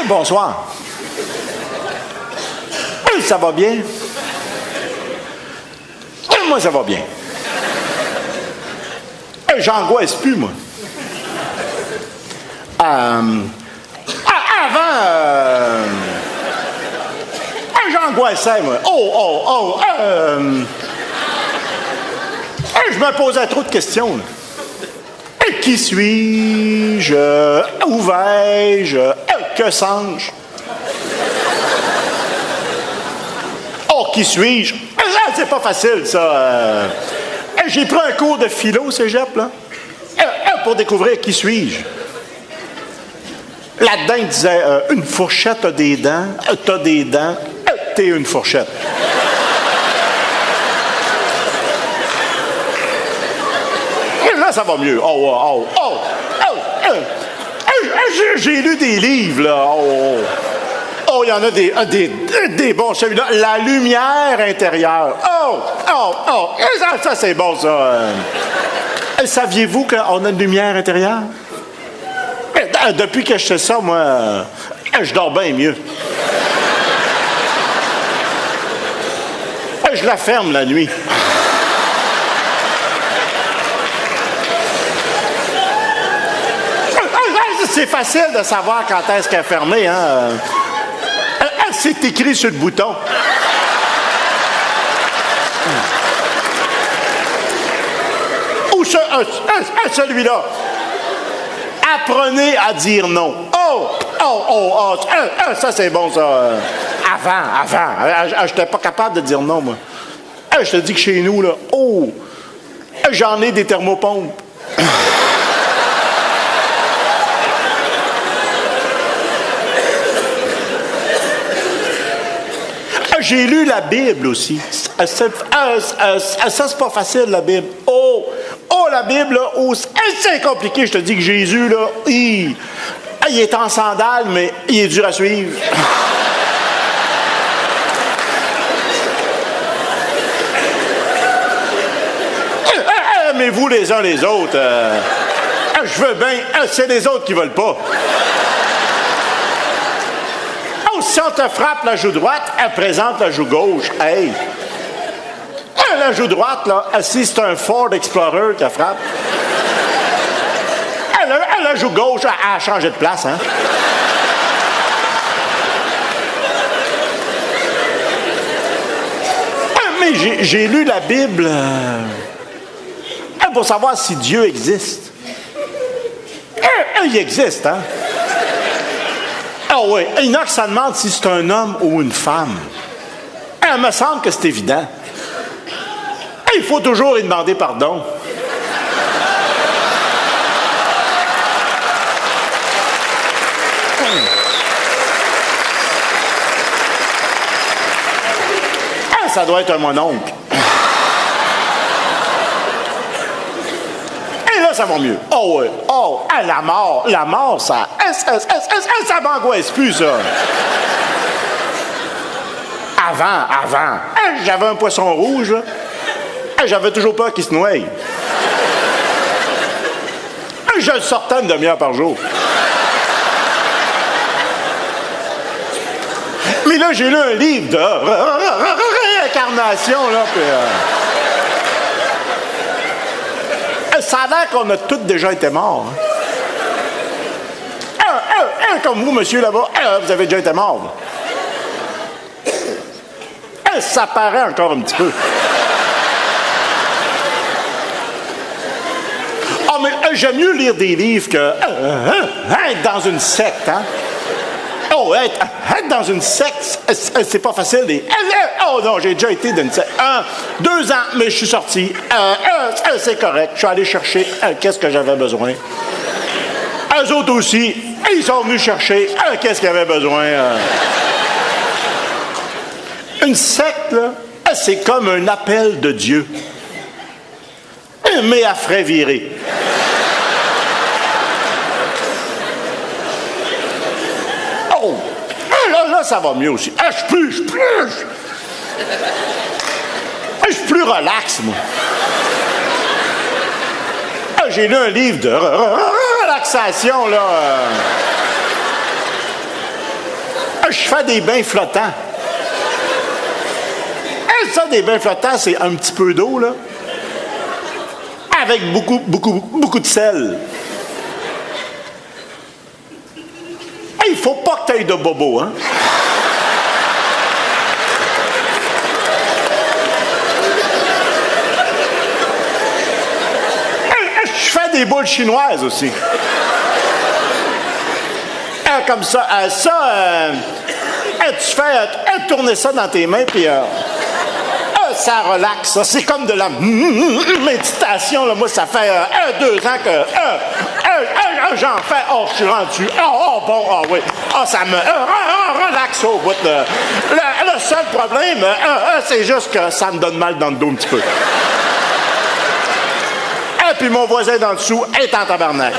Bonsoir. Ça va bien? Moi, ça va bien. J'angoisse plus, moi. Avant, j'angoissais, moi. Je me posais trop de questions, là. Qui suis-je? Où vais-je? Que sens-je? Qui suis-je? C'est pas facile, ça. J'ai pris un cours de philo au cégep, là, pour découvrir qui suis-je. Là-dedans, il disait, une fourchette a des dents, t'as des dents, t'es une fourchette. Là, ça va mieux. J'ai lu des livres, là. Il y en a des bons, celui-là. La lumière intérieure. Ça, c'est bon, ça. Saviez-vous qu'on a une lumière intérieure? Depuis que je sais ça, moi, je dors bien mieux. Je la ferme la nuit. C'est facile de savoir quand est-ce qu'elle est fermée, hein? C'est écrit sur le bouton. Ou celui-là. Apprenez à dire non. Ça c'est bon, ça. Avant. Je n'étais pas capable de dire non, moi. Je te dis que chez nous, là, j'en ai des thermopompes. J'ai lu la Bible aussi. Ça, c'est pas facile, la Bible. La Bible, là, c'est compliqué. Je te dis que Jésus, là, il est en sandales, mais il est dur à suivre. Aimez-vous les uns les autres. Je veux bien. C'est les autres qui veulent pas. Si on te frappe la joue droite, elle présente la joue gauche. Hey! La joue droite, là, si c'est un Ford Explorer qui frappe, la joue gauche, elle a changé de place, hein? Mais j'ai lu la Bible pour savoir si Dieu existe. Il existe, hein? Oui, il y en a qui se demandent si c'est un homme ou une femme. Il me semble que c'est évident. Il faut toujours lui demander pardon. Ça doit être un mononcle. Et là, ça va mieux. La mort, ça m'angoisse plus, ça. Avant. J'avais un poisson rouge, là. J'avais toujours peur qu'il se noie. Je le sortais une demi-heure par jour. Mais là, j'ai lu un livre de réincarnation, là, puis... Ça a l'air qu'on a tous déjà été morts. Comme vous, monsieur, là-bas, vous avez déjà été mort. Ça paraît encore un petit peu. Mais j'aime mieux lire des livres que être dans une secte, hein? Être dans une secte, c'est pas facile. Non, j'ai déjà été dans une secte. 2 ans, mais je suis sorti. C'est correct. Je suis allé chercher qu'est-ce que j'avais besoin. Eux autres aussi, ils sont venus chercher qu'est-ce qu'ils avaient besoin. Une secte, là, c'est comme un appel de Dieu. Mais à frais virés. Là, ça va mieux aussi. Je suis plus relax, moi. j'ai lu un livre de relaxation, là. Je fais des bains flottants. Et ça, des bains flottants, c'est un petit peu d'eau, là. Avec beaucoup de sel. Il faut pas que tu ailles de bobo, hein? Je fais des boules chinoises aussi. Comme ça. Tu fais tourner ça dans tes mains, puis ça relaxe. Ça. C'est comme de la méditation. Là. Moi, ça fait 2 ans que j'en fais. Oh, je suis rendu. Oui. Ça me relaxe au bout. Le seul problème, c'est juste que ça me donne mal dans le dos un petit peu. Et puis mon voisin d'en dessous est en tabarnak.